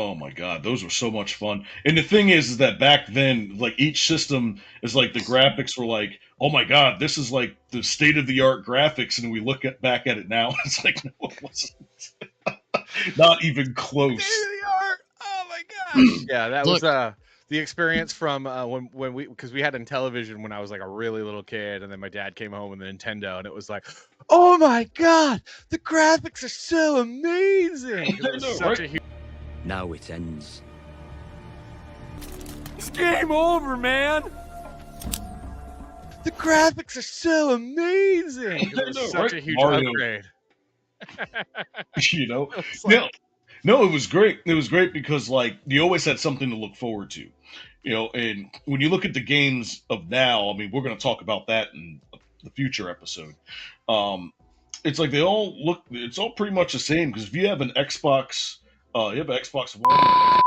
Oh my god, those were so much fun. And the thing is that back then, like each system is like the graphics were like, oh my god, this is like the state of the art graphics, and we look at back at it now, it's like no, it wasn't. Not even State close. of the art. Oh my gosh. Yeah, that was Look, the experience from when we because we had Intellivision when I was like a really little kid, and then my dad came home with the Nintendo, and it was like, oh my god, the graphics are so amazing because it I was know, such right? a huge. Now it ends. It's game over, man. The graphics are so amazing 'cause it I was know, such right? a huge Mario, upgrade. you know. It's No, like, no, it was great. It was great because like you always had something to look forward to. And when you look at the games of now, I mean, we're going to talk about that in the future episode. Um, it's like they all look. It's all pretty much the same because if you have an Xbox, you have an Xbox One, or an Xbox